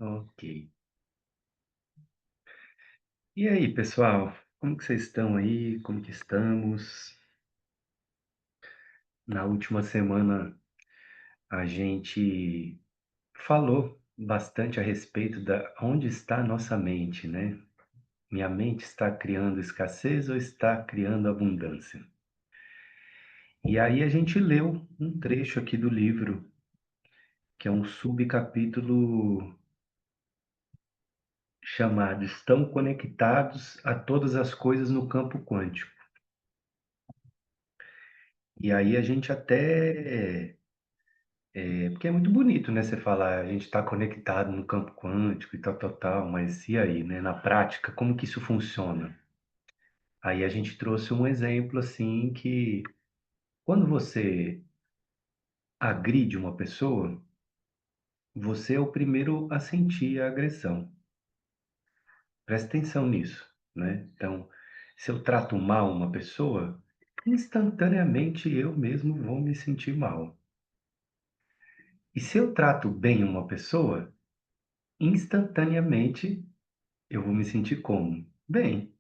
Ok. E aí, pessoal? Como que vocês estão aí? Como que estamos? Na última semana a gente falou bastante a respeito da onde está a nossa mente, né? Minha mente está criando escassez ou está criando abundância? E aí a gente leu um trecho aqui do livro, que é um subcapítulo chamado Estão conectados a todas as coisas no campo quântico. E aí a gente até porque é muito bonito, né, você falar, a gente está conectado no campo quântico e tal, tal, tal, mas e aí, né, na prática, como que isso funciona? Aí a gente trouxe um exemplo, assim, que quando você agride uma pessoa, você é o primeiro a sentir a agressão. Presta atenção nisso, né? Então, se eu trato mal uma pessoa, instantaneamente eu mesmo vou me sentir mal. E se eu trato bem uma pessoa, instantaneamente eu vou me sentir como? Bem,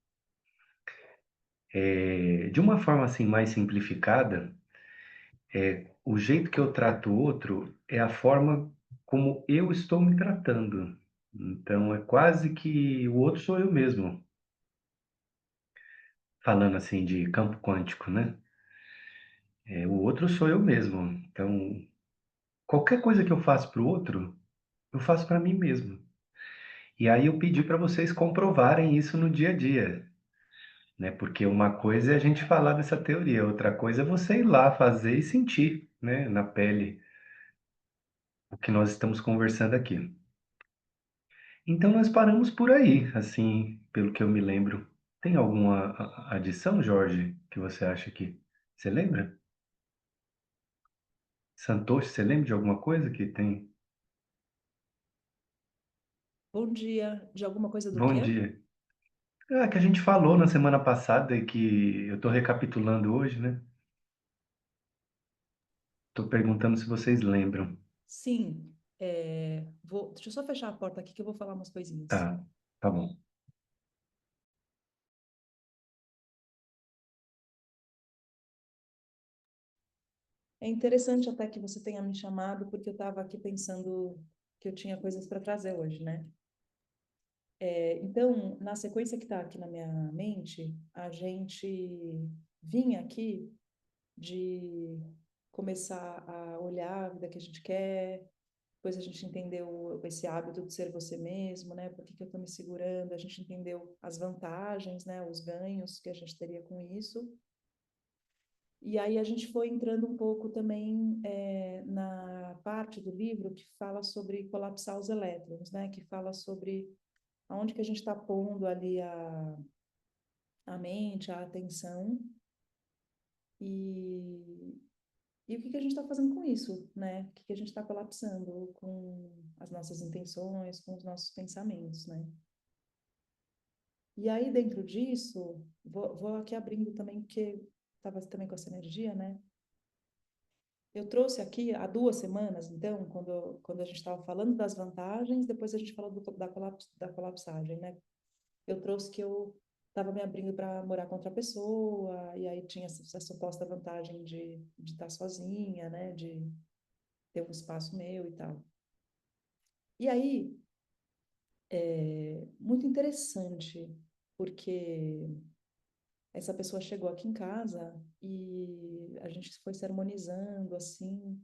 de uma forma assim mais simplificada, o jeito que eu trato o outro é a forma como eu estou me tratando. Então é quase que o outro sou eu mesmo, falando assim de campo quântico, né? O outro sou eu mesmo. Então, qualquer coisa que eu faço para o outro, eu faço para mim mesmo. E aí eu pedi para vocês comprovarem isso no dia a dia, né? Porque uma coisa é a gente falar dessa teoria, outra coisa é você ir lá fazer e sentir, né, na pele o que nós estamos conversando aqui. Então nós paramos por aí, assim, pelo que eu me lembro. Tem alguma adição, Jorge, que você acha que você lembra? Santoshi, você lembra de alguma coisa que tem? Bom dia. De alguma coisa do Bom quê? dia. Que a gente falou na semana passada e que eu estou recapitulando hoje, né? Estou perguntando se vocês lembram. Sim. Deixa eu só fechar a porta aqui que eu vou falar umas coisinhas. Tá, tá bom. É interessante até que você tenha me chamado, porque eu estava aqui pensando que eu tinha coisas para trazer hoje, né? Então, na sequência que está aqui na minha mente, a gente vinha aqui de começar a olhar a vida que a gente quer. Depois a gente entendeu esse hábito de ser você mesmo, né? Por que que eu estou me segurando? A gente entendeu as vantagens, né? Os ganhos que a gente teria com isso. E aí a gente foi entrando um pouco também na parte do livro que fala sobre colapsar os elétrons, né? Que fala sobre aonde que a gente está pondo ali a mente, a atenção e, e o que que a gente está fazendo com isso, né? O que que a gente está colapsando com as nossas intenções, com os nossos pensamentos, né? E aí, dentro disso, vou aqui abrindo também, porque estava também com essa energia, né? Eu trouxe aqui há 2 semanas, então, quando a gente estava falando das vantagens, depois a gente falou da colapsagem, né? Eu trouxe que eu estava me abrindo para morar com outra pessoa, e aí tinha essa suposta vantagem de estar sozinha, né? De ter um espaço meu e tal. E aí, muito interessante, porque essa pessoa chegou aqui em casa e a gente foi se harmonizando assim,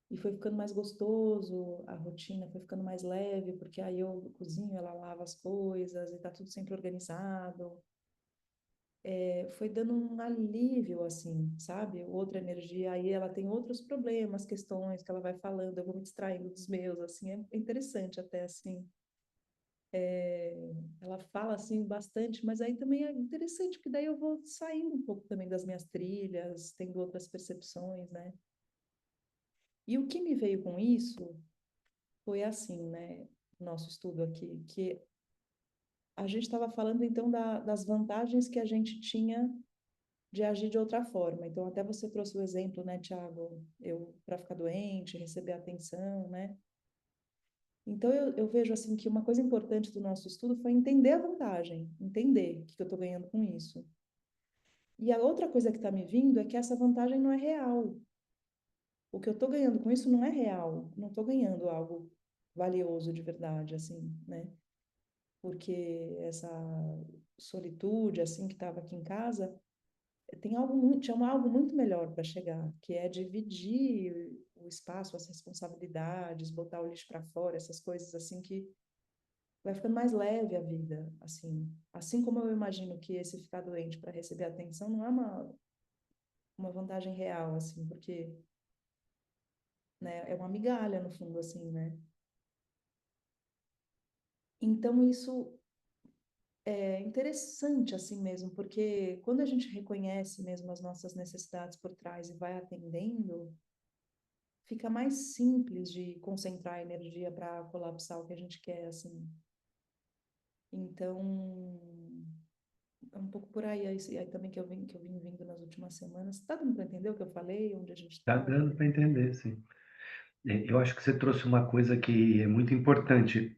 e foi ficando mais gostoso, a rotina foi ficando mais leve, porque aí eu cozinho, ela lava as coisas e tá tudo sempre organizado. Foi dando um alívio, assim, sabe? Outra energia, aí ela tem outros problemas, questões que ela vai falando, eu vou me distraindo dos meus, assim, é interessante até, assim. Ela fala, assim, bastante, mas aí também é interessante, porque daí eu vou saindo um pouco também das minhas trilhas, tendo outras percepções, né? E o que me veio com isso foi assim, né? Nosso estudo aqui, que a gente estava falando então das vantagens que a gente tinha de agir de outra forma. Então, até você trouxe o exemplo, né, Tiago? Eu, para ficar doente, receber atenção, né? Então, eu vejo assim que uma coisa importante do nosso estudo foi entender a vantagem, entender o que eu estou ganhando com isso. E a outra coisa que está me vindo é que essa vantagem não é real. O que eu estou ganhando com isso não é real. Não estou ganhando algo valioso de verdade, assim, né? Porque essa solitude, assim, que estava aqui em casa, tinha algo muito melhor para chegar, que é dividir o espaço, as responsabilidades, botar o lixo para fora, essas coisas assim que vai ficando mais leve a vida, assim. Assim como eu imagino que esse ficar doente para receber atenção não é uma vantagem real, assim, porque, né, é uma migalha no fundo, assim, né? Então isso é interessante assim mesmo, porque quando a gente reconhece mesmo as nossas necessidades por trás e vai atendendo, fica mais simples de concentrar a energia para colapsar o que a gente quer, assim. Então, é um pouco por aí, aí também que eu vim vindo nas últimas semanas. Tá dando para entender o que eu falei, onde a gente Tá está? dando para entender, sim. Eu acho que você trouxe uma coisa que é muito importante.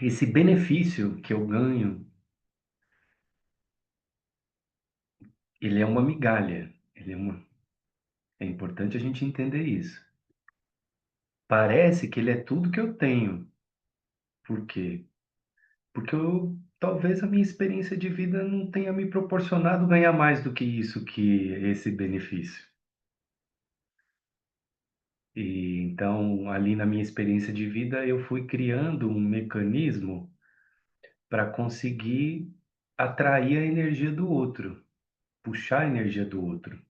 Esse benefício que eu ganho, ele é uma migalha. É importante a gente entender isso. Parece que ele é tudo que eu tenho. Por quê? Porque talvez a minha experiência de vida não tenha me proporcionado ganhar mais do que isso, que esse benefício. E então, ali na minha experiência de vida, eu fui criando um mecanismo para conseguir atrair a energia do outro, puxar a energia do outro.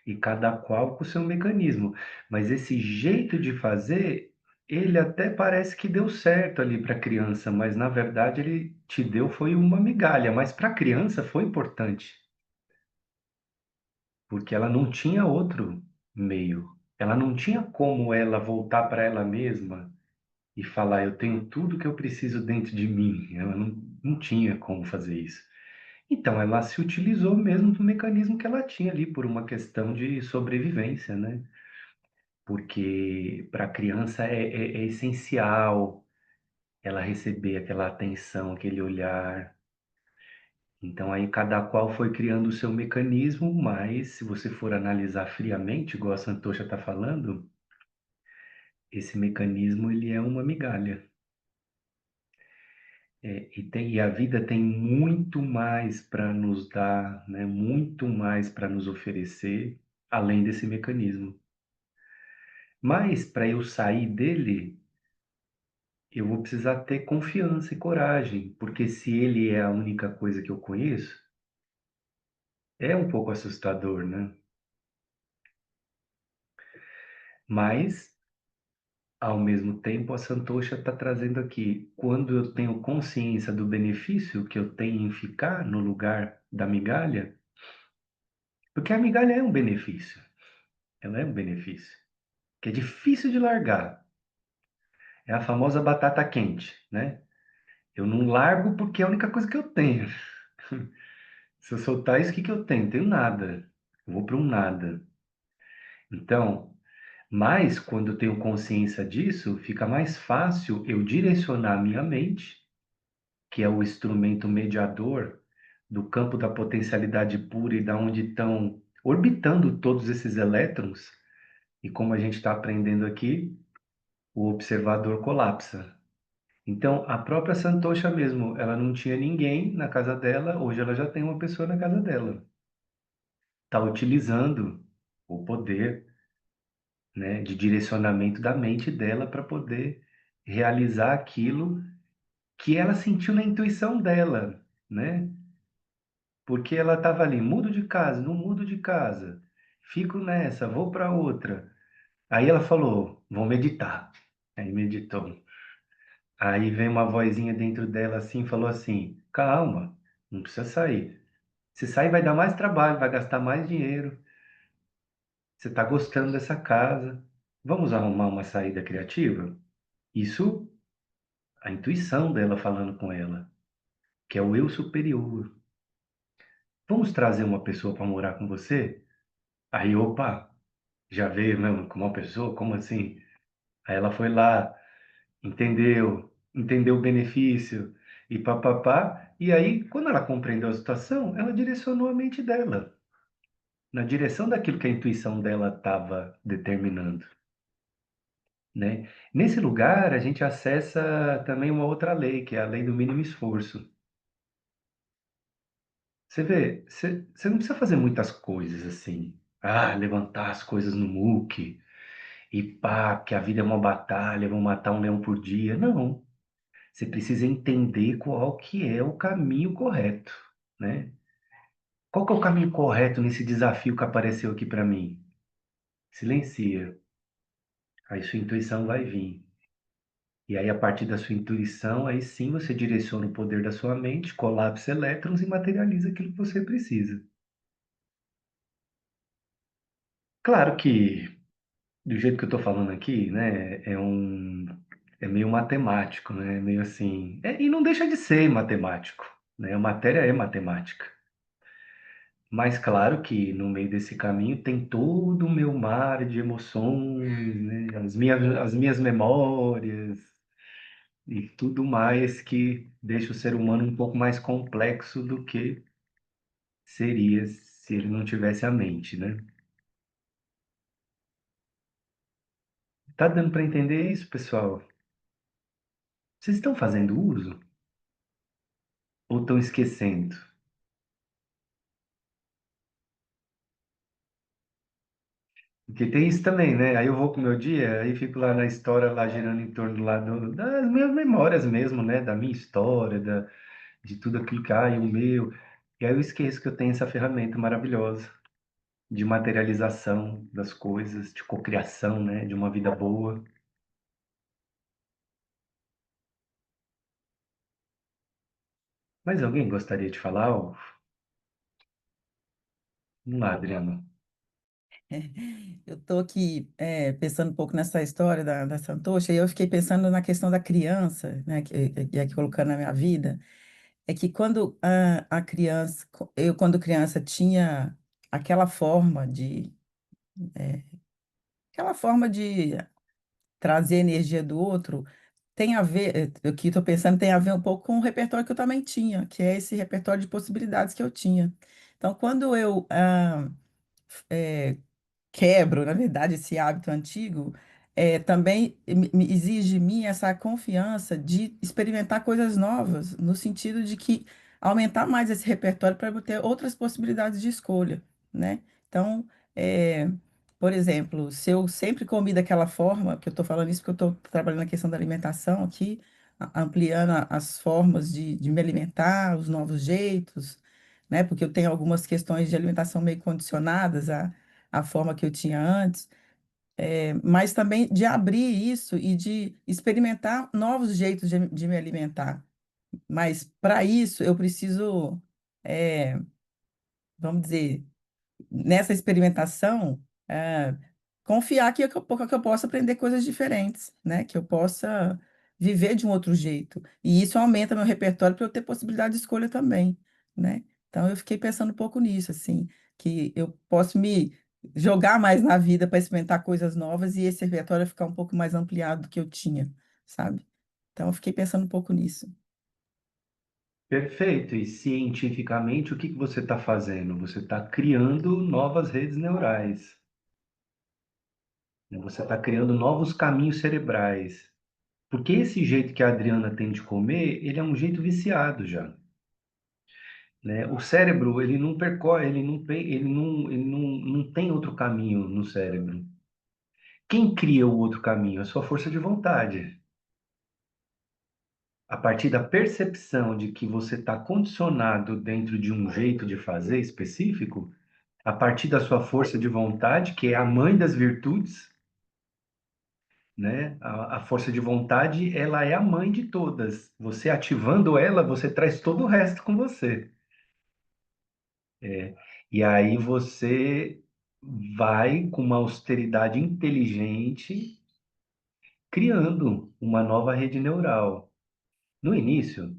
E cada qual com o seu mecanismo. Mas esse jeito de fazer, ele até parece que deu certo ali para a criança, mas na verdade ele te deu foi uma migalha, mas para a criança foi importante, porque ela não tinha outro meio. Ela não tinha como ela voltar para ela mesma e falar, eu tenho tudo que eu preciso dentro de mim. Ela não tinha como fazer isso. Então, ela se utilizou mesmo do mecanismo que ela tinha ali por uma questão de sobrevivência, né? Porque para a criança é essencial ela receber aquela atenção, aquele olhar. Então, aí cada qual foi criando o seu mecanismo, mas se você for analisar friamente, igual a Santosha está falando, esse mecanismo ele é uma migalha. E a vida tem muito mais para nos dar, né? Muito mais para nos oferecer, além desse mecanismo. Mas para eu sair dele, eu vou precisar ter confiança e coragem, porque se ele é a única coisa que eu conheço, é um pouco assustador, né? Mas, ao mesmo tempo, a Santosha está trazendo aqui, quando eu tenho consciência do benefício que eu tenho em ficar no lugar da migalha, porque a migalha é um benefício, ela é um benefício, que é difícil de largar. É a famosa batata quente, né? Eu não largo porque é a única coisa que eu tenho. Se eu soltar isso, o que que eu tenho? Tenho nada. Eu vou para um nada. Então, mas quando eu tenho consciência disso, fica mais fácil eu direcionar a minha mente, que é o instrumento mediador do campo da potencialidade pura e da onde estão orbitando todos esses elétrons. E como a gente está aprendendo aqui, o observador colapsa. Então, a própria Santosha mesmo, ela não tinha ninguém na casa dela, hoje ela já tem uma pessoa na casa dela. Está utilizando o poder, né, de direcionamento da mente dela para poder realizar aquilo que ela sentiu na intuição dela, né? Porque ela estava ali, mudo de casa, não mudo de casa, fico nessa, vou para outra. Aí ela falou, vou meditar. Aí meditou. Aí vem uma vozinha dentro dela assim, falou assim: calma, não precisa sair. Se sair vai dar mais trabalho, vai gastar mais dinheiro. Você está gostando dessa casa. Vamos arrumar uma saída criativa? Isso, a intuição dela falando com ela, que é o eu superior. Vamos trazer uma pessoa para morar com você? Aí, opa, já veio mesmo com uma pessoa? Como assim? Aí ela foi lá, entendeu o benefício e papapá. E aí, quando ela compreendeu a situação, ela direcionou a mente dela na direção daquilo que a intuição dela estava determinando, né? Nesse lugar, a gente acessa também uma outra lei, que é a lei do mínimo esforço. Você vê, você não precisa fazer muitas coisas assim. Ah, levantar as coisas no muque e pá, que a vida é uma batalha, vou matar um leão por dia. Não. Você precisa entender qual que é o caminho correto, né? Qual que é o caminho correto nesse desafio que apareceu aqui para mim? Silencia. Aí sua intuição vai vir. E aí, a partir da sua intuição, aí sim você direciona o poder da sua mente, colapsa elétrons e materializa aquilo que você precisa. Claro que, do jeito que eu estou falando aqui, né, é meio matemático, né, é meio assim, e não deixa de ser matemático, né, a matéria é matemática. Mas claro que no meio desse caminho tem todo o meu mar de emoções, né, as minhas memórias, e tudo mais que deixa o ser humano um pouco mais complexo do que seria se ele não tivesse a mente, né? Tá dando para entender isso, pessoal? Vocês estão fazendo uso ou estão esquecendo? Porque tem isso também, né? Aí eu vou com o meu dia, aí fico lá na história, lá girando em torno lá das minhas memórias mesmo, né? Da minha história, de tudo aquilo que há e o meu. E aí eu esqueço que eu tenho essa ferramenta maravilhosa de materialização das coisas, de cocriação, né? De uma vida boa. Mas alguém gostaria de falar algo? Vamos lá, Adriano. Eu estou aqui pensando um pouco nessa história da Santocha, e eu fiquei pensando na questão da criança, né, que aqui colocando na minha vida, é que quando a criança, eu quando criança tinha aquela forma de, eh, aquela forma de trazer energia do outro, tem a ver, o que estou pensando tem a ver um pouco com o repertório que eu também tinha, que é esse repertório de possibilidades que eu tinha. Então, quando eu eh, quebro, na verdade, esse hábito antigo, também exige de mim essa confiança de experimentar coisas novas, no sentido de que aumentar mais esse repertório para eu ter outras possibilidades de escolha, né? Então, é, por exemplo, se eu sempre comi daquela forma, que eu estou falando isso porque eu estou trabalhando na questão da alimentação aqui, ampliando as formas de me alimentar, os novos jeitos, né? Porque eu tenho algumas questões de alimentação meio condicionadas a forma que eu tinha antes, mas também de abrir isso e de experimentar novos jeitos de me alimentar. Mas para isso eu preciso, é, vamos dizer, nessa experimentação, confiar que eu possa aprender coisas diferentes, né? Que eu possa viver de um outro jeito. E isso aumenta meu repertório para eu ter possibilidade de escolha também, né? Então eu fiquei pensando um pouco nisso, assim, que eu posso me jogar mais na vida para experimentar coisas novas e esse repertório ficar um pouco mais ampliado do que eu tinha, sabe? Então eu fiquei pensando um pouco nisso. Perfeito. E cientificamente, o que que você está fazendo? Você está criando novas redes neurais, né? Você está criando novos caminhos cerebrais. Porque esse jeito que a Adriana tem de comer, ele é um jeito viciado já, né? O cérebro, ele não percorre, ele não tem outro caminho no cérebro. Quem cria o outro caminho? A sua força de vontade. A partir da percepção de que você está condicionado dentro de um jeito de fazer específico, a partir da sua força de vontade, que é a mãe das virtudes, né? A força de vontade, ela é a mãe de todas. Você ativando ela, você traz todo o resto com você. E aí você vai com uma austeridade inteligente criando uma nova rede neural. No início,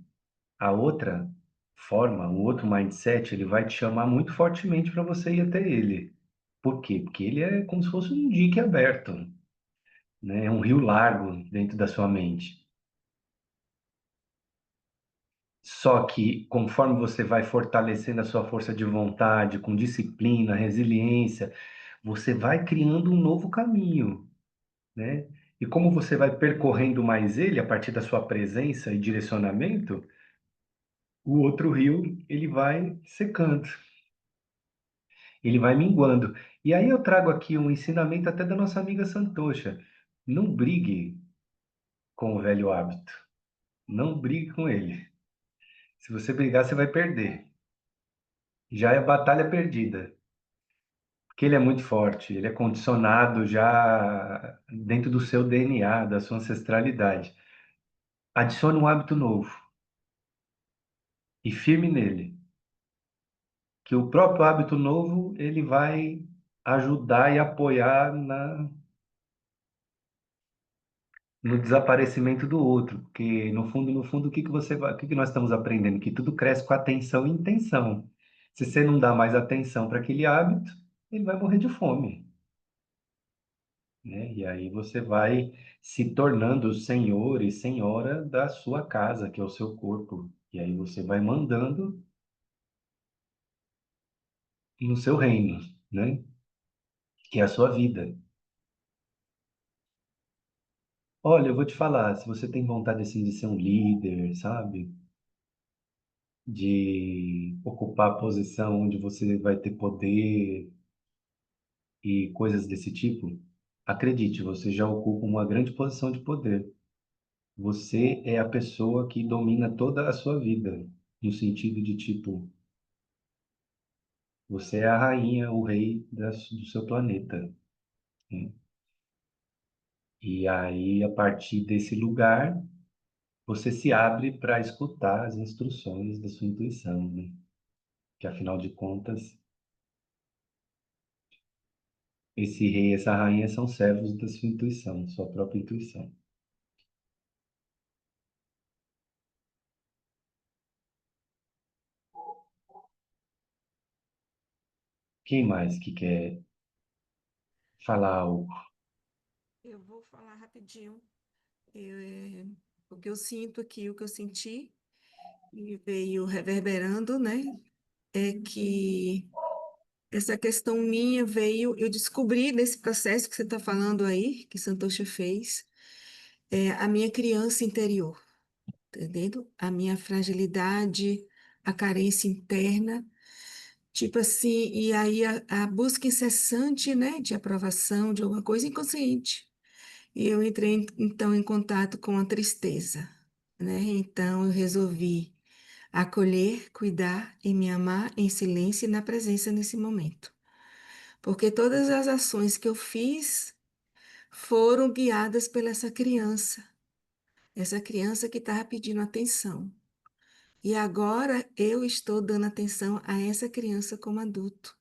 a outra forma, o outro mindset, ele vai te chamar muito fortemente para você ir até ele. Por quê? Porque ele é como se fosse um dique aberto. né? É um rio largo dentro da sua mente. Só que conforme você vai fortalecendo a sua força de vontade, com disciplina, resiliência, você vai criando um novo caminho, né? E como você vai percorrendo mais ele a partir da sua presença e direcionamento, o outro rio ele vai secando, ele vai minguando. E aí eu trago aqui um ensinamento até da nossa amiga Santosha. Não brigue com o velho hábito. Não brigue com ele. Se você brigar, você vai perder. Já é batalha perdida. Porque ele é muito forte, ele é condicionado já dentro do seu DNA, da sua ancestralidade. Adicione um hábito novo e firme nele, que o próprio hábito novo ele vai ajudar e apoiar no desaparecimento do outro, porque no fundo, o que que nós estamos aprendendo? Que tudo cresce com atenção e intenção. Se você não dá mais atenção para aquele hábito, ele vai morrer de fome, né? E aí você vai se tornando o senhor e senhora da sua casa, que é o seu corpo. E aí você vai mandando no seu reino, né? Que é a sua vida. Olha, eu vou te falar, se você tem vontade assim de ser um líder, sabe? De ocupar a posição onde você vai ter poder e coisas desse tipo, acredite, você já ocupa uma grande posição de poder. Você é a pessoa que domina toda a sua vida, no sentido de tipo, você é a rainha, o rei do seu planeta, né? E aí, a partir desse lugar, você se abre para escutar as instruções da sua intuição, né? Que afinal de contas, esse rei e essa rainha são servos da sua intuição, sua própria intuição. Quem mais que quer falar algo? Eu vou falar rapidinho, o que eu sinto aqui, o que eu senti e veio reverberando, né? É que essa questão minha veio, eu descobri nesse processo que você está falando aí, que Santosha fez, a minha criança interior, tá entendendo? A minha fragilidade, a carência interna, tipo assim, e aí a busca incessante, né, de aprovação de alguma coisa inconsciente. E eu entrei, então, em contato com a tristeza, né? Então, eu resolvi acolher, cuidar e me amar em silêncio e na presença nesse momento. Porque todas as ações que eu fiz foram guiadas pela essa criança que estava pedindo atenção. E agora eu estou dando atenção a essa criança como adulto.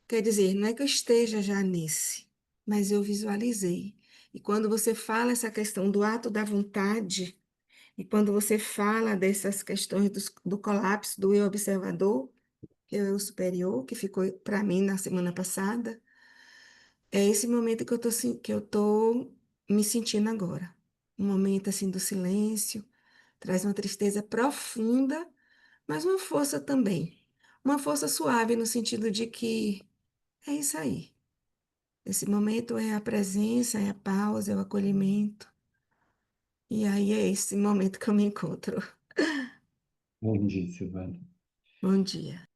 Quer dizer, não é que eu esteja já nesse, mas eu visualizei. E quando você fala essa questão do ato da vontade, e quando você fala dessas questões do colapso do eu observador, que é o eu superior, que ficou para mim na semana passada, é esse momento que eu tô me sentindo agora. Um momento assim do silêncio, traz uma tristeza profunda, mas uma força também. Uma força suave no sentido de que é isso aí. Esse momento é a presença, é a pausa, é o acolhimento. E aí é esse momento que eu me encontro. Bom dia, Silvana. Bom dia.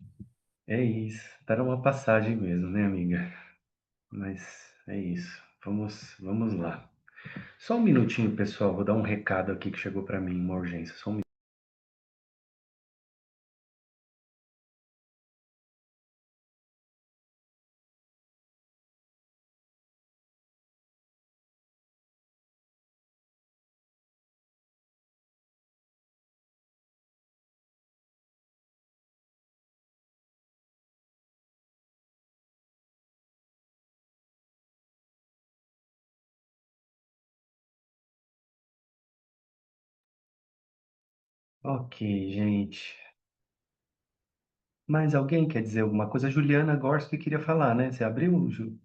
É isso. Era uma passagem mesmo, né, amiga? Mas é isso. Vamos lá. Só um minutinho, pessoal. Vou dar um recado aqui que chegou para mim, uma urgência. Só um minuto. Ok, gente. Mais alguém quer dizer alguma coisa? A Juliana Gorski queria falar, né? Você abriu, Ju?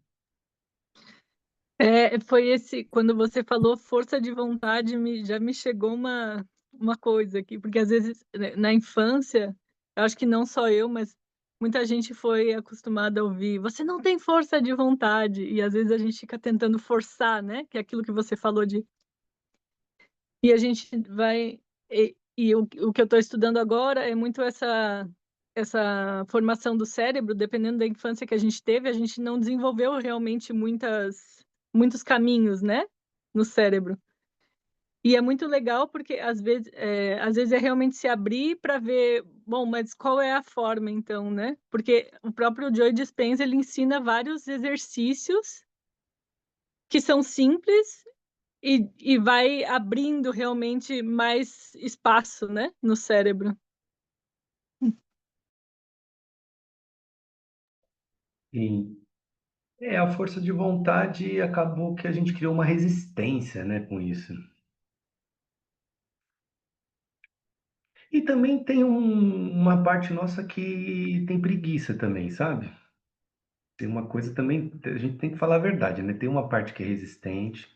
Foi esse, quando você falou força de vontade, já me chegou uma coisa aqui, porque às vezes, né, na infância, eu acho que não só eu, mas muita gente foi acostumada a ouvir, você não tem força de vontade, e às vezes a gente fica tentando forçar, né, que é aquilo que você falou e a gente vai, e o que eu estou estudando agora é muito essa formação do cérebro, dependendo da infância que a gente teve, a gente não desenvolveu realmente muitos caminhos, né, no cérebro. E é muito legal porque às vezes é realmente se abrir para ver, bom, mas qual é a forma então, né? Porque o próprio Joe Dispenza ele ensina vários exercícios que são simples e vai abrindo realmente mais espaço, né, no cérebro. E a força de vontade acabou que a gente criou uma resistência, né, com isso. E também tem uma parte nossa que tem preguiça também, sabe? Tem uma coisa também, a gente tem que falar a verdade, né? Tem uma parte que é resistente,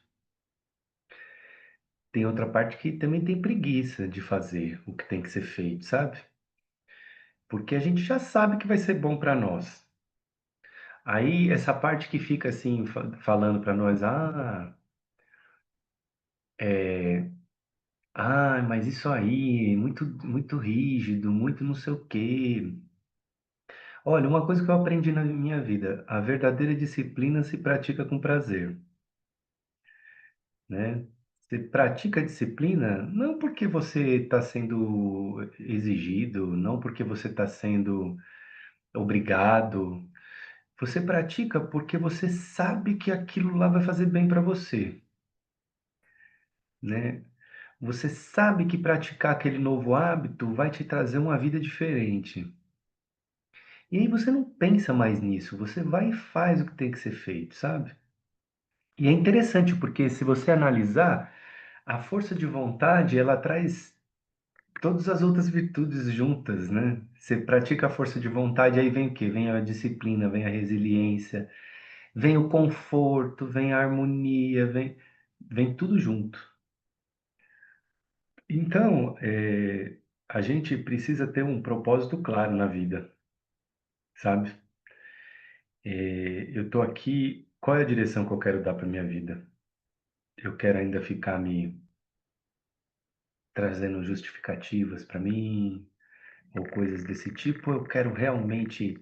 tem outra parte que também tem preguiça de fazer o que tem que ser feito, sabe? Porque a gente já sabe que vai ser bom para nós. Aí essa parte que fica assim falando para nós, mas isso aí, muito rígido, muito não sei o quê. Olha, uma coisa que eu aprendi na minha vida, a verdadeira disciplina se pratica com prazer, né? Você pratica a disciplina não porque você está sendo exigido, não porque você está sendo obrigado. Você pratica porque você sabe que aquilo lá vai fazer bem para você, né? Você sabe que praticar aquele novo hábito vai te trazer uma vida diferente. E aí você não pensa mais nisso, você vai e faz o que tem que ser feito, sabe? E é interessante porque se você analisar, a força de vontade, ela traz todas as outras virtudes juntas, né? Você pratica a força de vontade, aí vem o quê? Vem a disciplina, vem a resiliência, vem o conforto, vem a harmonia, vem tudo junto. Então, a gente precisa ter um propósito claro na vida, sabe? Eu tô aqui, qual é a direção que eu quero dar para minha vida? Eu quero ainda ficar me trazendo justificativas para mim, ou coisas desse tipo, eu quero realmente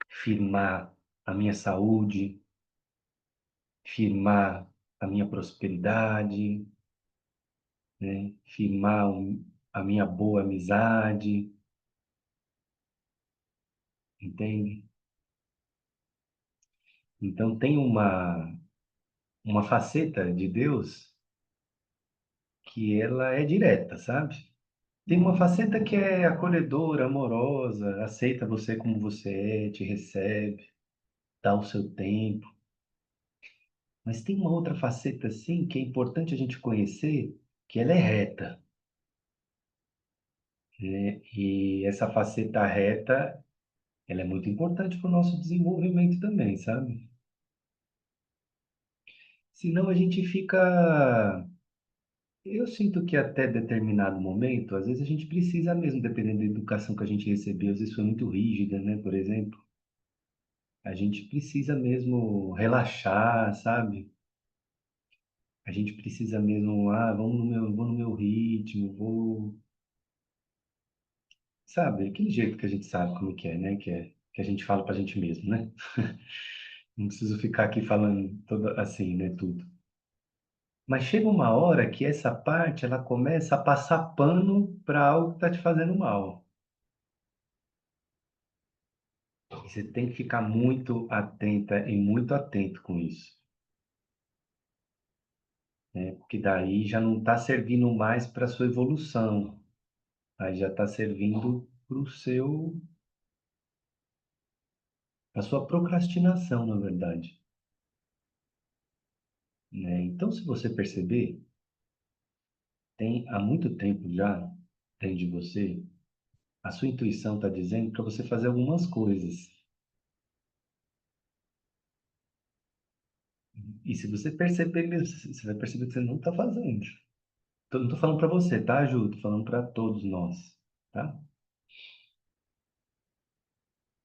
firmar a minha saúde, firmar a minha prosperidade, né? Firmar a minha boa amizade, entende? Então tem uma faceta de Deus que ela é direta, sabe? Tem uma faceta que é acolhedora, amorosa, aceita você como você é, te recebe, dá o seu tempo. Mas tem uma outra faceta, assim, que é importante a gente conhecer, que ela é reta, né? E essa faceta reta, ela é muito importante para o nosso desenvolvimento também, sabe? Senão a gente fica. Eu sinto que até determinado momento, às vezes a gente precisa mesmo, dependendo da educação que a gente recebeu, às vezes foi muito rígida, né? Por exemplo, a gente precisa mesmo relaxar, sabe? A gente precisa mesmo, vou no meu ritmo, sabe, aquele jeito que a gente sabe como que é, né? Que a gente fala pra gente mesmo, né? Não preciso ficar aqui falando toda assim, né, tudo. Mas chega uma hora que essa parte ela começa a passar pano para algo que tá te fazendo mal. E você tem que ficar muito atenta e muito atento com isso, né? Porque daí já não está servindo mais para sua evolução, aí já está servindo para o seu, a sua procrastinação, na verdade, né? Então, se você perceber, tem há muito tempo já dentro de você, a sua intuição está dizendo para você fazer algumas coisas. E se você perceber mesmo, você vai perceber que você não está fazendo. Não tô falando para você, tá, Ju? Tô falando para todos nós, tá?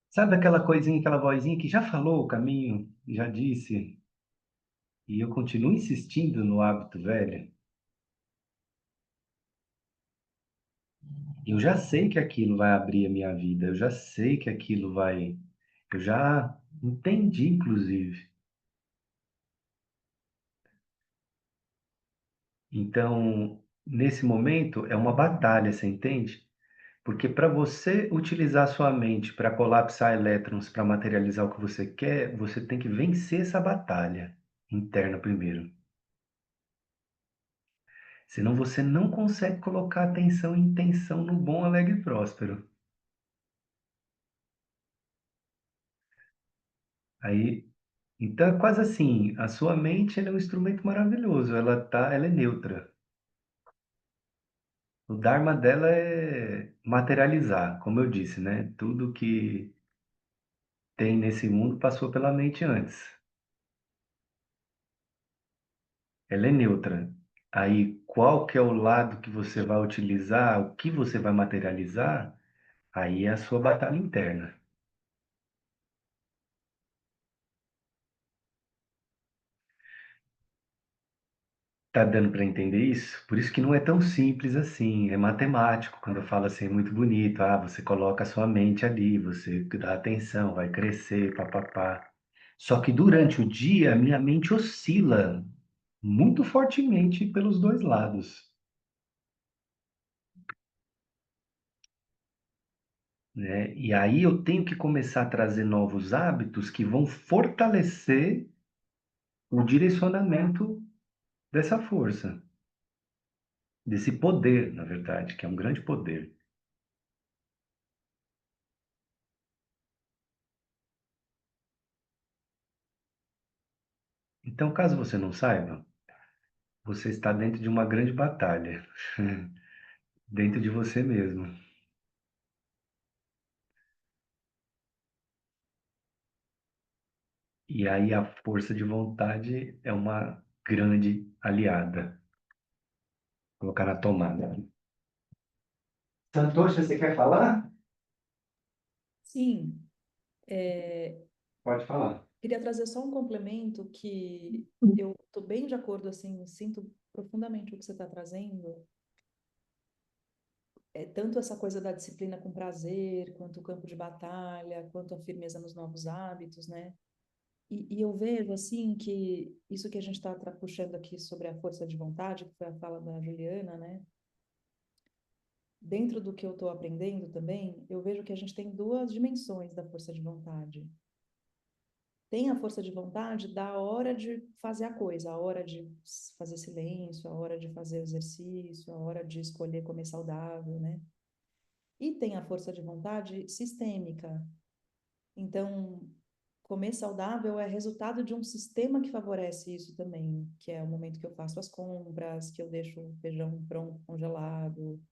Sabe aquela coisinha, aquela vozinha que já falou o caminho, já disse, e eu continuo insistindo no hábito velho? Eu já sei que aquilo vai abrir a minha vida, eu já sei que aquilo vai. Eu já entendi, inclusive. Então, nesse momento, é uma batalha, você entende? Porque para você utilizar sua mente para colapsar elétrons, para materializar o que você quer, você tem que vencer essa batalha interna primeiro. Senão você não consegue colocar atenção e intenção no bom, alegre e próspero. Aí, então é quase assim, a sua mente ela é um instrumento maravilhoso, ela é neutra. O dharma dela é materializar, como eu disse, né? Tudo que tem nesse mundo passou pela mente antes. Ela é neutra. Aí, qual que é o lado que você vai utilizar, o que você vai materializar, aí é a sua batalha interna. Tá dando para entender isso? Por isso que não é tão simples assim, é matemático. Quando eu falo assim, é muito bonito. Ah, você coloca a sua mente ali, você dá atenção, vai crescer, papapá. Só que durante o dia, a minha mente oscila muito fortemente pelos dois lados, né? E aí eu tenho que começar a trazer novos hábitos que vão fortalecer o direcionamento dessa força, desse poder, na verdade, que é um grande poder. Então, caso você não saiba, você está dentro de uma grande batalha, dentro de você mesmo. E aí a força de vontade é uma grande aliada. Vou colocar na tomada. Santosha, você quer falar? Sim, é, Pode falar. queria trazer só um complemento que eu estou bem de acordo, assim, sinto profundamente o que você está trazendo. É tanto essa coisa da disciplina com prazer, quanto o campo de batalha, quanto a firmeza nos novos hábitos, né? E eu vejo, assim, que isso que a gente está puxando aqui sobre a força de vontade, que foi a fala da Juliana, né? Dentro do que eu estou aprendendo também, eu vejo que a gente tem duas dimensões da força de vontade. Tem a força de vontade da hora de fazer a coisa, a hora de fazer silêncio, a hora de fazer exercício, a hora de escolher comer saudável, né? E tem a força de vontade sistêmica. Então, comer saudável é resultado de um sistema que favorece isso também, que é o momento que eu faço as compras, que eu deixo o feijão pronto, congelado,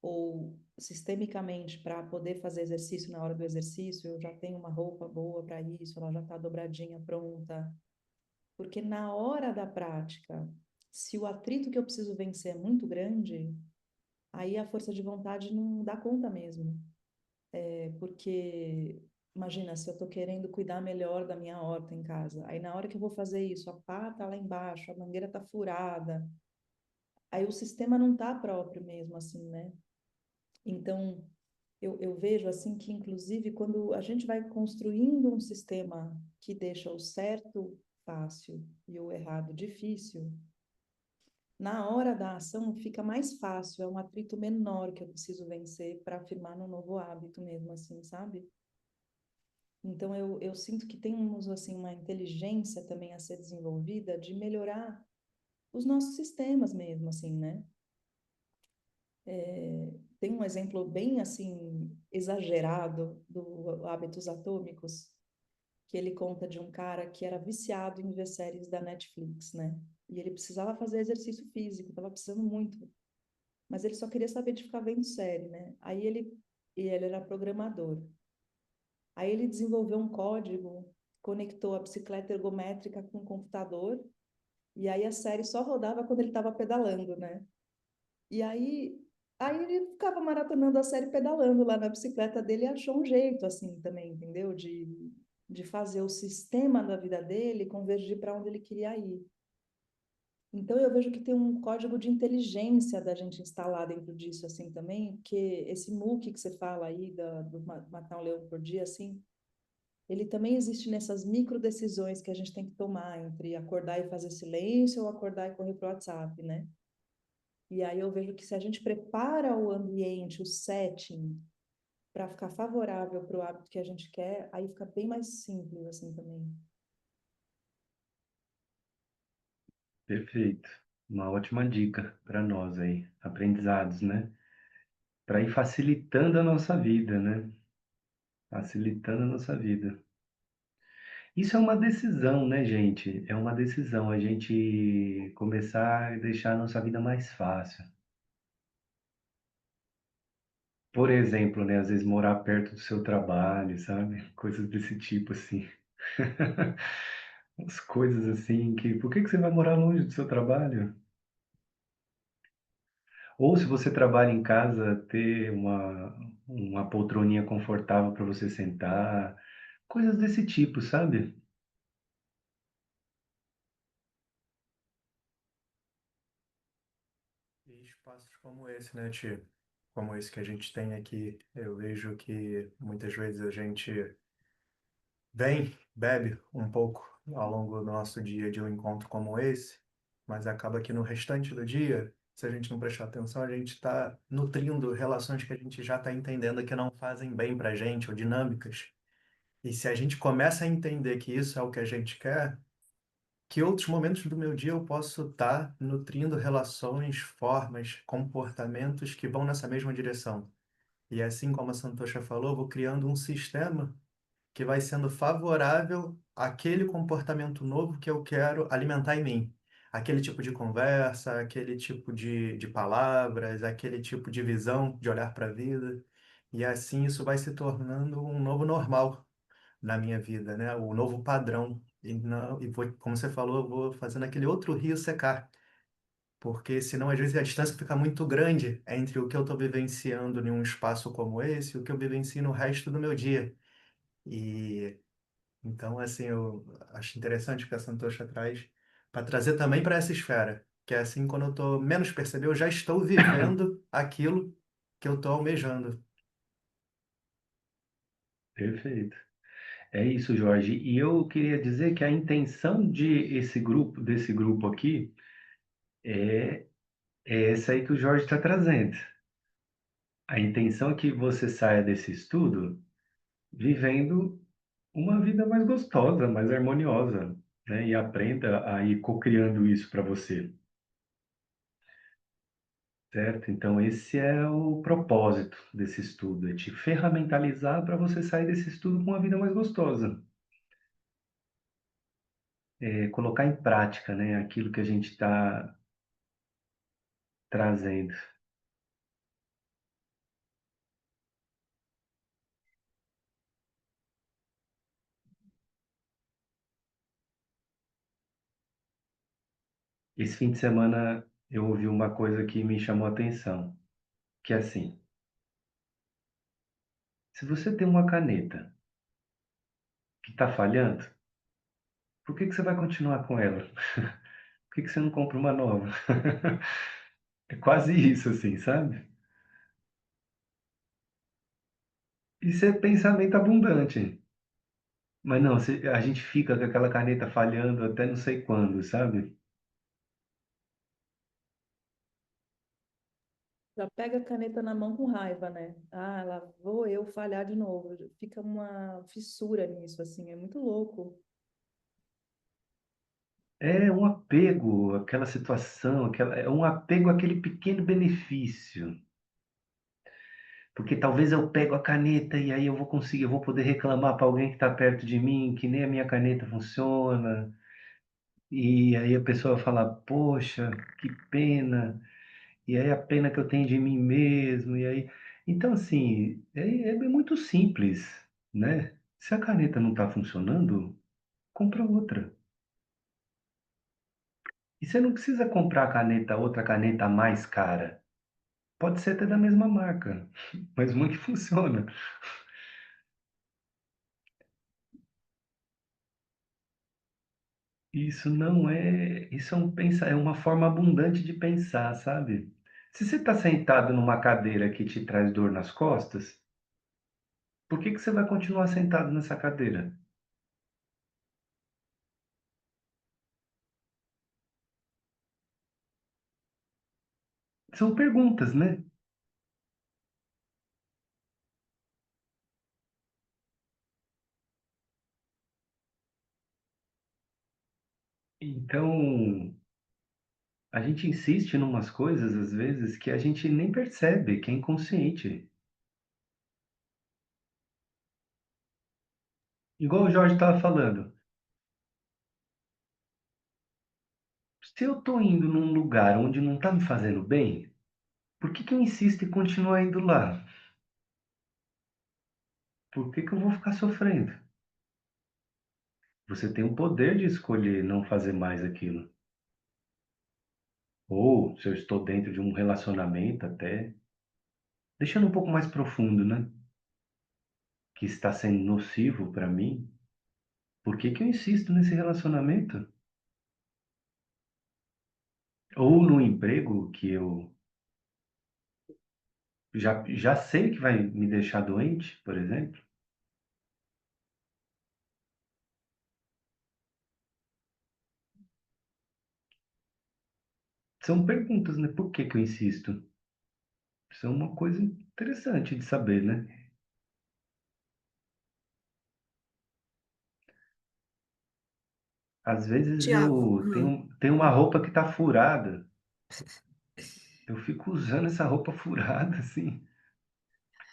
ou sistemicamente para poder fazer exercício na hora do exercício, eu já tenho uma roupa boa para isso, ela já está dobradinha, pronta. Porque na hora da prática, se o atrito que eu preciso vencer é muito grande, aí a força de vontade não dá conta mesmo. Porque, imagina, se eu estou querendo cuidar melhor da minha horta em casa, aí na hora que eu vou fazer isso, a pá tá lá embaixo, a mangueira tá furada, aí o sistema não tá próprio mesmo, assim, né? Então, eu vejo, assim, que inclusive quando a gente vai construindo um sistema que deixa o certo fácil e o errado difícil, na hora da ação fica mais fácil, é um atrito menor que eu preciso vencer para afirmar no novo hábito mesmo, assim, sabe? Então, eu sinto que temos, assim, uma inteligência também a ser desenvolvida de melhorar os nossos sistemas mesmo, assim, né? Tem um exemplo bem, assim, exagerado do Hábitos Atômicos, que ele conta de um cara que era viciado em ver séries da Netflix, né? E ele precisava fazer exercício físico, estava precisando muito, mas ele só queria saber de ficar vendo série, né? E ele era programador. Aí ele desenvolveu um código conectou a bicicleta ergométrica com o computador, e aí a série só rodava quando ele estava pedalando, né? E aí ele ficava maratonando a série pedalando lá na bicicleta dele e achou um jeito, assim, também, entendeu? De fazer o sistema da vida dele convergir para onde ele queria ir. Então eu vejo que tem um código de inteligência da gente instalar dentro disso, assim, também, porque esse MOOC que você fala aí, do matar um leão por dia, assim, ele também existe nessas micro decisões que a gente tem que tomar entre acordar e fazer silêncio ou acordar e correr pro WhatsApp, né? E aí eu vejo que se a gente prepara o ambiente, o setting, para ficar favorável para o hábito que a gente quer, aí fica bem mais simples assim também. Perfeito. Uma ótima dica para nós aí, aprendizados, né? Para ir facilitando a nossa vida, né? Facilitando a nossa vida. Isso é uma decisão, né, gente? É uma decisão a gente começar a deixar a nossa vida mais fácil. Por exemplo, né, às vezes morar perto do seu trabalho, sabe? Coisas desse tipo assim. As coisas assim que, por que que você vai morar longe do seu trabalho? Ou se você trabalha em casa, ter uma poltroninha confortável para você sentar, coisas desse tipo, sabe? E espaços como esse, né, Ti? Como esse que a gente tem aqui, eu vejo que muitas vezes a gente vem, bebe um pouco ao longo do nosso dia de um encontro como esse, mas acaba que no restante do dia, se a gente não prestar atenção, a gente está nutrindo relações que a gente já está entendendo que não fazem bem para a gente, ou dinâmicas. E se a gente começa a entender que isso é o que a gente quer, que outros momentos do meu dia eu posso estar nutrindo relações, formas, comportamentos que vão nessa mesma direção. E assim como a Santosha falou, eu vou criando um sistema que vai sendo favorável àquele comportamento novo que eu quero alimentar em mim. Aquele tipo de conversa, aquele tipo de palavras, aquele tipo de visão de olhar para a vida. E assim isso vai se tornando um novo normal na minha vida, né? O novo padrão. E, não, e vou, como você falou, eu vou fazendo aquele outro rio secar. Porque senão, às vezes, a distância fica muito grande entre o que eu estou vivenciando em um espaço como esse e o que eu vivencio no resto do meu dia. E então, assim, eu acho interessante o que a Santosha traz para trazer também para essa esfera. Que é assim, quando eu estou menos perceber, eu já estou vivendo aquilo que eu estou almejando. Perfeito. É isso, Jorge. E eu queria dizer que a intenção desse grupo aqui, é, é essa aí que o Jorge está trazendo. A intenção é que você saia desse estudo vivendo uma vida mais gostosa, mais harmoniosa, né? E aprenda a ir co-criando isso para você, certo? Então, esse é o propósito desse estudo, é te ferramentalizar para você sair desse estudo com uma vida mais gostosa. É colocar em prática, né, aquilo que a gente está trazendo. Esse fim de semana eu ouvi uma coisa que me chamou a atenção, que é assim, se você tem uma caneta que está falhando, por que que você vai continuar com ela? Por que que você não compra uma nova? É quase isso, assim, sabe? Isso é pensamento abundante. Mas não, a gente fica com aquela caneta falhando até não sei quando, sabe? Já pega a caneta na mão com raiva, né? Ah, lá vou eu falhar de novo. Fica uma fissura nisso, assim, é muito louco. É um apego àquela situação, é um apego àquele pequeno benefício. Porque talvez eu pego a caneta e aí eu vou conseguir, eu vou poder reclamar para alguém que está perto de mim que nem a minha caneta funciona. E aí a pessoa fala, poxa, que pena. E aí a pena que eu tenho de mim mesmo. E aí, então assim, é muito simples, né? Se a caneta não está funcionando, compra outra. E você não precisa comprar a caneta, outra caneta mais cara. Pode ser até da mesma marca, mas uma que funciona. Isso é uma forma abundante de pensar, sabe? Se você está sentado numa cadeira que te traz dor nas costas, por que que você vai continuar sentado nessa cadeira? São perguntas, né? Então, a gente insiste em umas coisas, às vezes, que a gente nem percebe, que é inconsciente. Igual o Jorge estava falando. Se eu estou indo num lugar onde não está me fazendo bem, por que que eu insisto em continuar indo lá? Por que que eu vou ficar sofrendo? Você tem o poder de escolher não fazer mais aquilo. Ou, se eu estou dentro de um relacionamento até, deixando um pouco mais profundo, né? Que está sendo nocivo para mim, por que que eu insisto nesse relacionamento? Ou no emprego que eu já sei que vai me deixar doente, por exemplo? São perguntas, né? Por que que eu insisto? Isso é uma coisa interessante de saber, né? Às vezes Tiago, eu tenho uma roupa que está furada. Eu fico usando essa roupa furada, assim.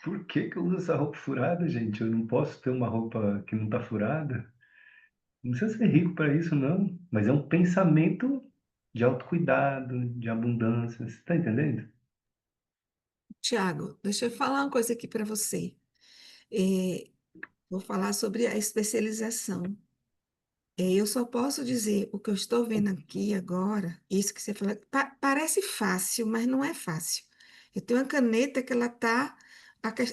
Por que que eu uso essa roupa furada, gente? Eu não posso ter uma roupa que não está furada? Não precisa ser rico para isso, não. Mas é um pensamento de autocuidado, de abundância. Você está entendendo? Tiago, deixa eu falar uma coisa aqui para você. É, vou falar sobre a especialização. Eu só posso dizer o que eu estou vendo aqui agora, isso que você falou, parece fácil, mas não é fácil. Eu tenho uma caneta que ela tá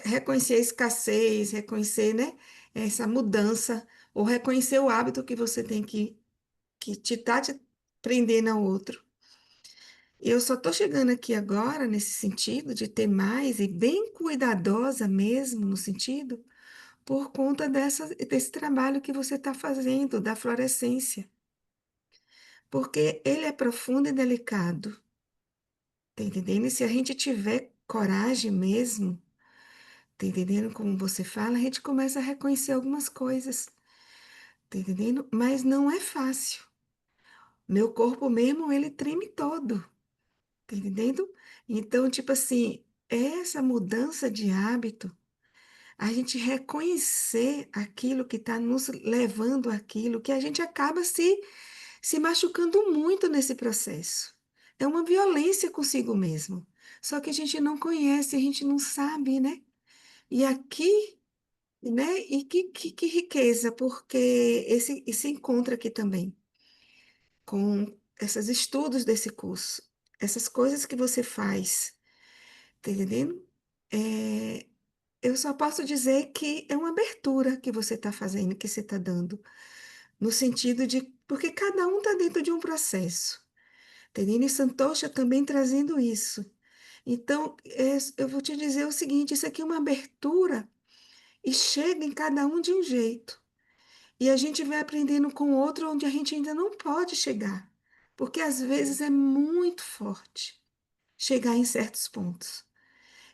reconhecer a escassez, reconhecer, né, essa mudança, ou reconhecer o hábito que você tem que te prendendo ao outro. Eu só estou chegando aqui agora nesse sentido de ter mais e bem cuidadosa mesmo no sentido por conta desse trabalho que você está fazendo da fluorescência, porque ele é profundo e delicado, tá entendendo? E se a gente tiver coragem mesmo, tá entendendo como você fala, a gente começa a reconhecer algumas coisas, tá entendendo? Mas não é fácil. Meu corpo mesmo, ele treme todo, tá entendendo? Então, tipo assim, essa mudança de hábito, a gente reconhecer aquilo que está nos levando àquilo, que a gente acaba se machucando muito nesse processo. É uma violência consigo mesmo. Só que a gente não conhece, a gente não sabe, né? E aqui, né? E que riqueza, porque esse encontro aqui também, com esses estudos desse curso, essas coisas que você faz, tá entendendo? É, eu só posso dizer que é uma abertura que você está fazendo, que você está dando, no sentido de, porque cada um está dentro de um processo. Tenine Santosha também trazendo isso. Então, eu vou te dizer o seguinte: isso aqui é uma abertura e chega em cada um de um jeito. E a gente vai aprendendo com o outro onde a gente ainda não pode chegar, porque às vezes é muito forte chegar em certos pontos.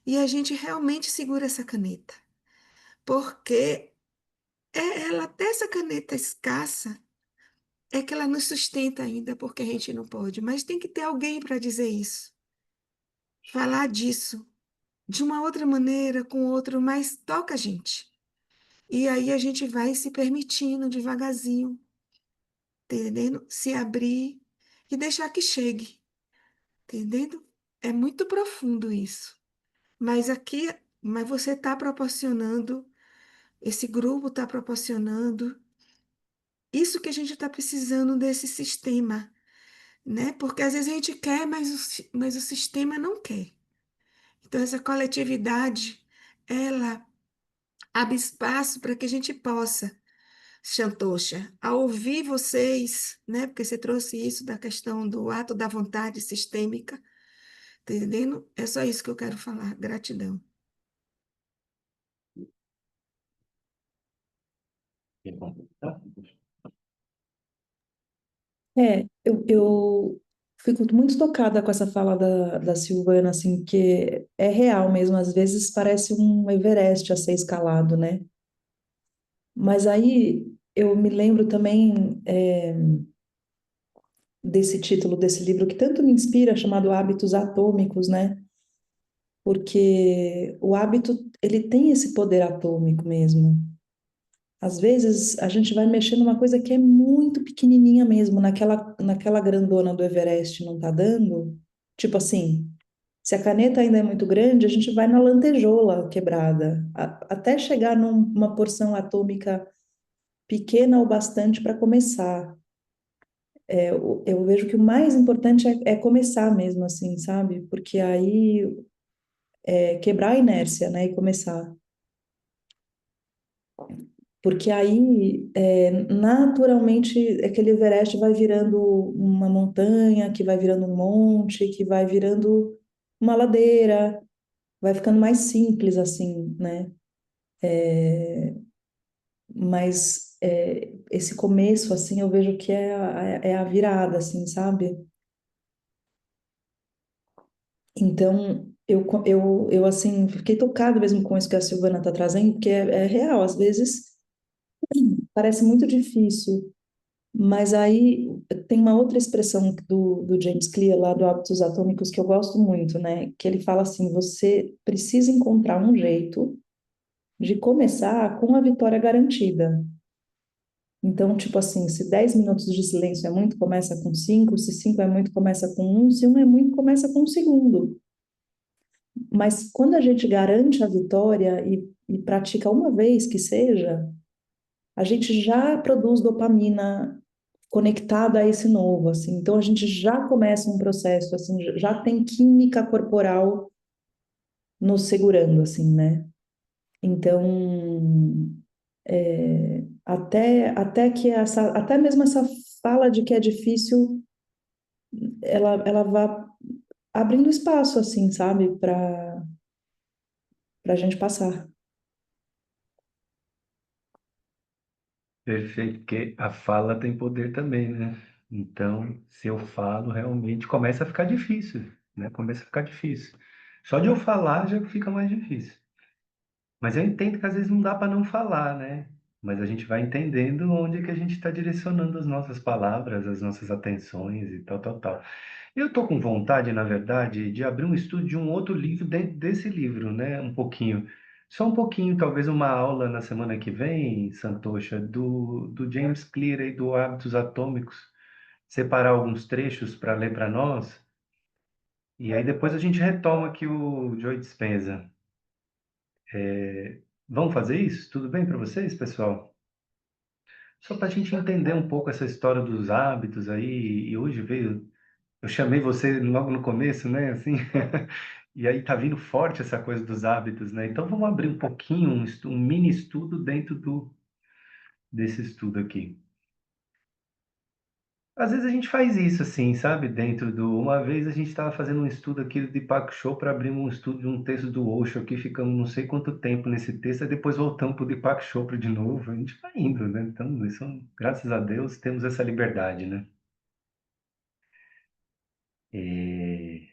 E a gente realmente segura essa caneta, porque ela até essa caneta escassa é que ela nos sustenta ainda, porque a gente não pode. Mas tem que ter alguém para dizer isso, falar disso de uma outra maneira, com outro, mas toca a gente. E aí a gente vai se permitindo devagarzinho, entendendo? Se abrir e deixar que chegue, entendendo? É muito profundo isso. Mas você está proporcionando, esse grupo está proporcionando isso que a gente está precisando desse sistema, né? Porque às vezes a gente quer, mas o sistema não quer. Então, essa coletividade, ela abre espaço para que a gente possa, Shantosha, ao ouvir vocês, né? Porque você trouxe isso da questão do ato da vontade sistêmica, tá entendendo? É só isso que eu quero falar. Gratidão. Que bom. Tá? Eu fico muito tocada com essa fala da Silvana, assim, que é real mesmo, às vezes parece um Everest a ser escalado, né? Mas aí eu me lembro também desse título desse livro que tanto me inspira, chamado Hábitos Atômicos, né? Porque o hábito, ele tem esse poder atômico mesmo. Às vezes a gente vai mexer numa coisa que é muito pequenininha mesmo, naquela grandona do Everest não tá dando. Tipo assim, se a caneta ainda é muito grande, a gente vai na lantejola quebrada, até chegar numa porção atômica pequena o bastante para começar. Eu vejo que o mais importante é começar mesmo, assim, sabe? Porque aí é quebrar a inércia, né? E começar. Porque aí, naturalmente, aquele Everest vai virando uma montanha, que vai virando um monte, que vai virando uma ladeira, vai ficando mais simples, assim, né? Mas esse começo, assim, eu vejo que é a virada, assim, sabe? Então, assim, fiquei tocada mesmo com isso que a Silvana está trazendo, porque é real, às vezes parece muito difícil. Mas aí tem uma outra expressão do James Clear, lá do Hábitos Atômicos, que eu gosto muito, né? Que ele fala assim: você precisa encontrar um jeito de começar com a vitória garantida. Então, tipo assim, se 10 minutos de silêncio é muito, começa com 5. Se 5 é muito, começa com um. Se um é muito, começa com um segundo. Mas quando a gente garante a vitória e pratica uma vez que seja, a gente já produz dopamina conectada a esse novo, assim. Então a gente já começa um processo, assim, já tem química corporal nos segurando, assim, né? Então, até mesmo essa fala de que é difícil, ela vai abrindo espaço, assim, sabe, para a gente passar. Perfeito, porque a fala tem poder também, né? Então, se eu falo, realmente começa a ficar difícil, né? Começa a ficar difícil. Só de eu falar já fica mais difícil. Mas eu entendo que às vezes não dá para não falar, né? Mas a gente vai entendendo onde é que a gente está direcionando as nossas palavras, as nossas atenções e tal, tal, tal. Eu estou com vontade, na verdade, de abrir um estudo de um outro livro dentro desse livro, né? Um pouquinho. Só um pouquinho, talvez uma aula na semana que vem, Santosha, do James Clear e do Hábitos Atômicos. Separar alguns trechos para ler para nós. E aí depois a gente retoma aqui o Joe Dispenza. Vamos fazer isso? Tudo bem para vocês, pessoal? Só para a gente entender um pouco essa história dos hábitos aí. E hoje veio, eu chamei você logo no começo, né? Assim, e aí tá vindo forte essa coisa dos hábitos, né? Então vamos abrir um pouquinho, um mini estudo dentro desse estudo aqui. Às vezes a gente faz isso assim, sabe? Dentro do. Uma vez a gente estava fazendo um estudo aqui do Deepak Chopra, abrimos um estudo de um texto do Osho aqui, ficamos não sei quanto tempo nesse texto, e depois voltamos para o Deepak Chopra de novo. A gente vai indo, né? Então, isso, graças a Deus, temos essa liberdade, né? E...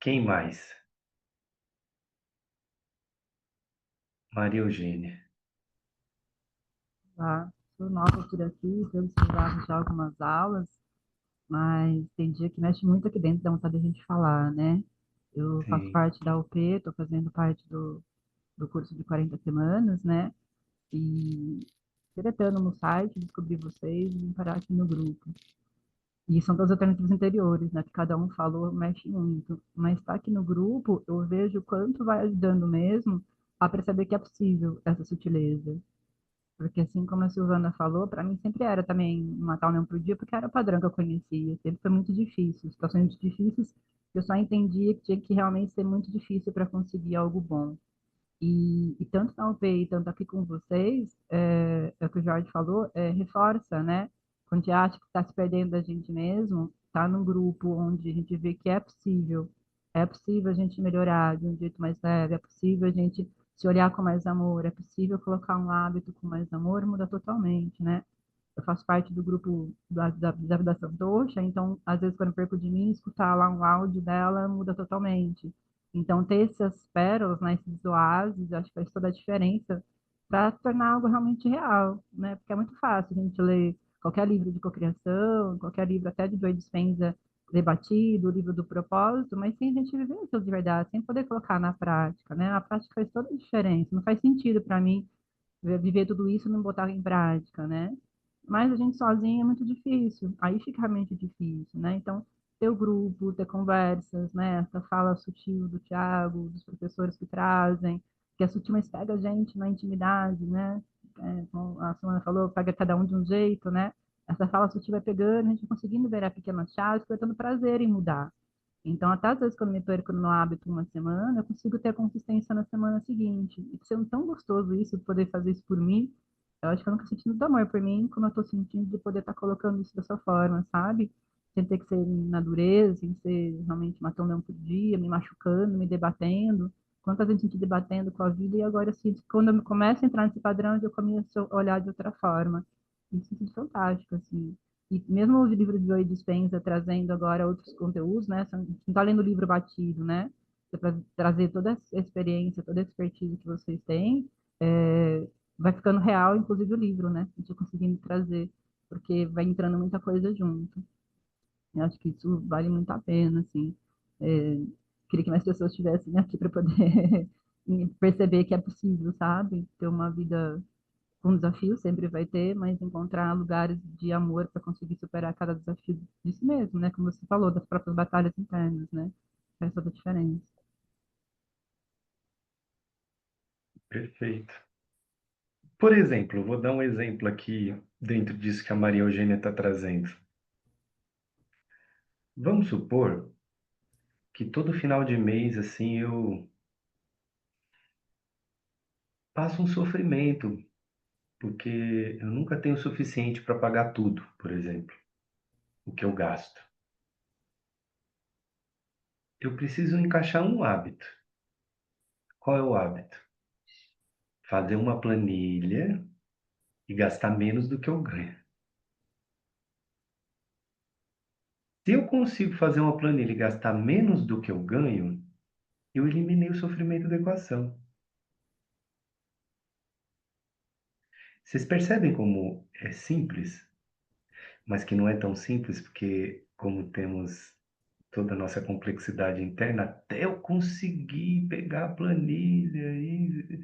Quem mais? Maria Eugênia. Tá? Sou nova por aqui, temos estudado já algumas aulas, mas tem dia que mexe muito aqui dentro, dá vontade de a gente falar, né? Eu faço Sim. parte da UP, estou fazendo parte do curso de 40 semanas, né? E diretando no site, descobri vocês e vim parar aqui no grupo. E são das alternativas anteriores, né? Que cada um falou, mexe muito. Mas estar aqui no grupo, eu vejo o quanto vai ajudando mesmo a perceber que é possível essa sutileza. Porque assim como a Silvana falou, para mim sempre era também matar um leão por dia, porque era o padrão que eu conhecia. Sempre foi muito difícil, situações muito difíceis, eu só entendia que tinha que realmente ser muito difícil para conseguir algo bom. E tanto na UPI, tanto aqui com vocês, é o que o Jorge falou, reforça, né? Quando a gente acha que está se perdendo da gente mesmo, está num grupo onde a gente vê que é possível a gente melhorar de um jeito mais leve, é possível a gente se olhar com mais amor, é possível colocar um hábito com mais amor, muda totalmente, né? Eu faço parte do grupo da Santocha, então, às vezes, quando eu perco de mim, escutar lá um áudio dela muda totalmente. Então, ter essas pérolas, né, esses oásis, acho que faz toda a diferença para tornar algo realmente real, né? Porque é muito fácil a gente ler qualquer livro de cocriação, qualquer livro até de Joe Dispenza debatido, o livro do propósito, mas sem a gente viver aquilo de verdade, sem poder colocar na prática, né? A prática faz toda a diferença. Não faz sentido para mim viver tudo isso e não botar em prática, né? Mas a gente sozinho é muito difícil, aí fica realmente difícil, né? Então, ter o grupo, ter conversas, né? Essa fala sutil do Tiago, dos professores que trazem, que é sutil, mas pega a gente na intimidade, né? Como a Simona falou, pega cada um de um jeito, né? Essa fala sutil vai pegando, a gente conseguindo ver a pequena chave, foi tendo prazer em mudar. Então, até às vezes, quando me perco no hábito uma semana, eu consigo ter consistência na semana seguinte. E sendo tão gostoso isso, poder fazer isso por mim, eu acho que eu nunca senti tanto amor por mim como eu estou sentindo de poder estar colocando isso dessa forma, sabe? Sem ter que ser na dureza, sem ser realmente matando um leão por dia, me machucando, me debatendo. Quantas vezes a gente debatendo com a vida e agora eu sinto que quando eu começo a entrar nesse padrão, eu começo a olhar de outra forma. Isso é fantástico, assim. E mesmo o livro de Joe Dispenza trazendo agora outros conteúdos, né? Você não está lendo o livro batido, né? Você para trazer toda essa experiência, toda a expertise que vocês têm, vai ficando real, inclusive o livro, né? A gente conseguindo trazer, porque vai entrando muita coisa junto. Eu acho que isso vale muito a pena, assim. É, queria que mais pessoas estivessem aqui para poder perceber que é possível, sabe? Ter uma vida com desafio, sempre vai ter, mas encontrar lugares de amor para conseguir superar cada desafio de si mesmo, né? Como você falou, das próprias batalhas internas, né? Faz toda a diferença. Perfeito. Por exemplo, eu vou dar um exemplo aqui dentro disso que a Maria Eugênia está trazendo. Vamos supor que todo final de mês, assim, eu passo um sofrimento, porque eu nunca tenho o suficiente para pagar tudo, por exemplo, o que eu gasto. Eu preciso encaixar um hábito. Qual é o hábito? Fazer uma planilha e gastar menos do que eu ganho. Se eu consigo fazer uma planilha e gastar menos do que eu ganho, eu eliminei o sofrimento da equação. Vocês percebem como é simples, mas que não é tão simples, porque como temos toda a nossa complexidade interna, até eu conseguir pegar a planilha e...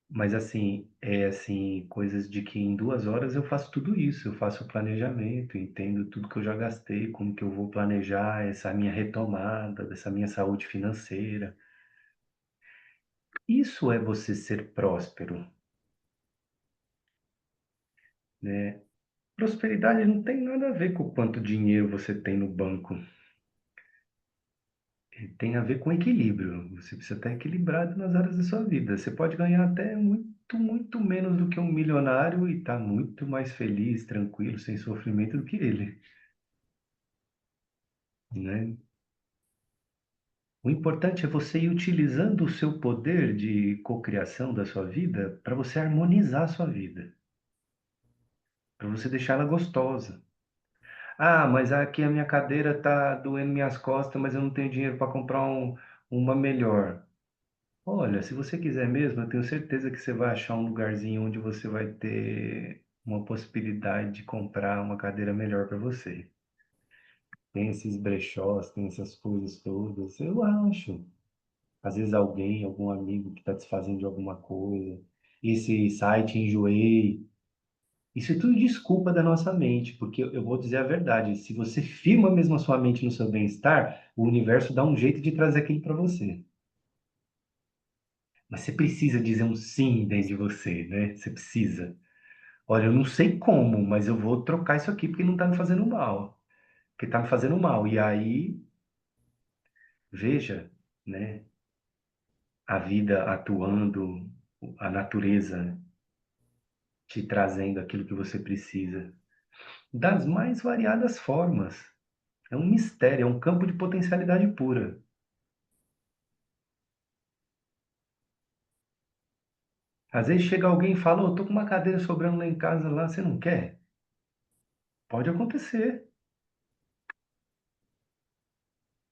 Mas assim, é assim, coisas de que em 2 horas eu faço tudo isso, eu faço o planejamento, entendo tudo que eu já gastei, como que eu vou planejar essa minha retomada, dessa minha saúde financeira. Isso é você ser próspero, né? Prosperidade não tem nada a ver com o quanto dinheiro você tem no banco. Tem a ver com equilíbrio. Você precisa estar equilibrado nas áreas da sua vida. Você pode ganhar até muito, muito menos do que um milionário e estar muito mais feliz, tranquilo, sem sofrimento do que ele, né? O importante é você ir utilizando o seu poder de cocriação da sua vida para você harmonizar a sua vida, para você deixá-la gostosa. Ah, mas aqui a minha cadeira tá doendo minhas costas, mas eu não tenho dinheiro para comprar uma melhor. Olha, se você quiser mesmo, eu tenho certeza que você vai achar um lugarzinho onde você vai ter uma possibilidade de comprar uma cadeira melhor para você. Tem esses brechós, tem essas coisas todas, eu acho. Às vezes alguém, algum amigo que está desfazendo de alguma coisa. Esse site enjoei. Isso é tudo desculpa da nossa mente, porque eu vou dizer a verdade. Se você firma mesmo a sua mente no seu bem-estar, o universo dá um jeito de trazer aquilo para você. Mas você precisa dizer um sim dentro de você, né? Você precisa. Olha, eu não sei como, mas eu vou trocar isso aqui porque não tá me fazendo mal. Porque tá me fazendo mal. E aí, veja, né? A vida atuando, a natureza te trazendo aquilo que você precisa, das mais variadas formas. É um mistério, é um campo de potencialidade pura. Às vezes chega alguém e fala, tô com uma cadeira sobrando lá em casa, lá, você não quer? Pode acontecer.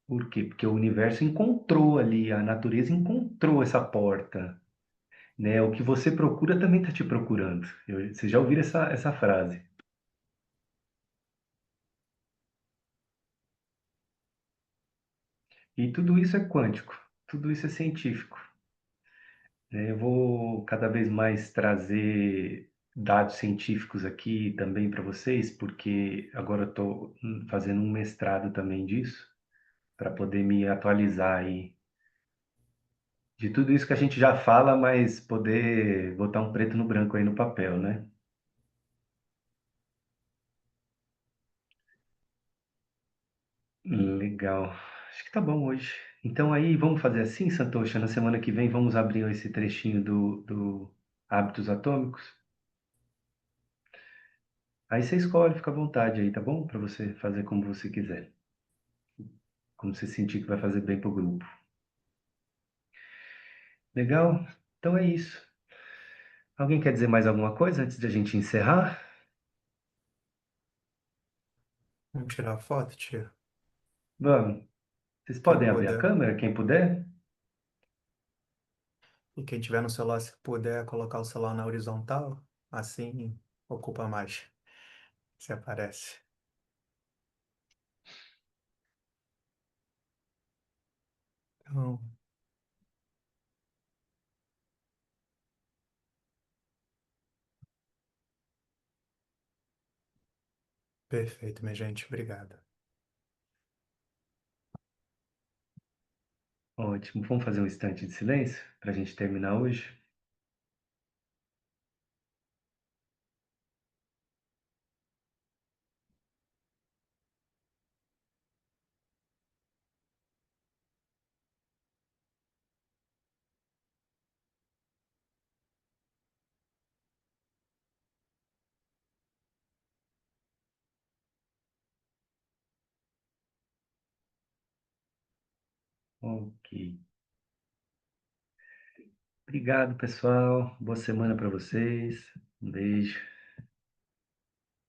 Por quê? Porque o universo encontrou ali, a natureza encontrou essa porta, né? O que você procura também está te procurando. Vocês já ouviram essa frase? E tudo isso é quântico, tudo isso é científico, né? Eu vou cada vez mais trazer dados científicos aqui também para vocês, porque agora eu estou fazendo um mestrado também disso, para poder me atualizar aí de tudo isso que a gente já fala, mas poder botar um preto no branco aí no papel, né? Legal. Acho que tá bom hoje. Então aí, vamos fazer assim, Santosha? Na semana que vem vamos abrir esse trechinho do Hábitos Atômicos. Aí você escolhe, fica à vontade aí, tá bom? Para você fazer como você quiser. Como você sentir que vai fazer bem pro grupo. Legal? Então é isso. Alguém quer dizer mais alguma coisa antes de a gente encerrar? Vamos tirar a foto, tia? Vamos. Vocês Quem podem abrir a puder. câmera, quem puder? E quem tiver no celular, se puder colocar o celular na horizontal, assim ocupa mais. Se aparece. Então, perfeito, minha gente. Obrigado. Ótimo. Vamos fazer um instante de silêncio para a gente terminar hoje? Ok. Obrigado, pessoal. Boa semana para vocês. Um beijo.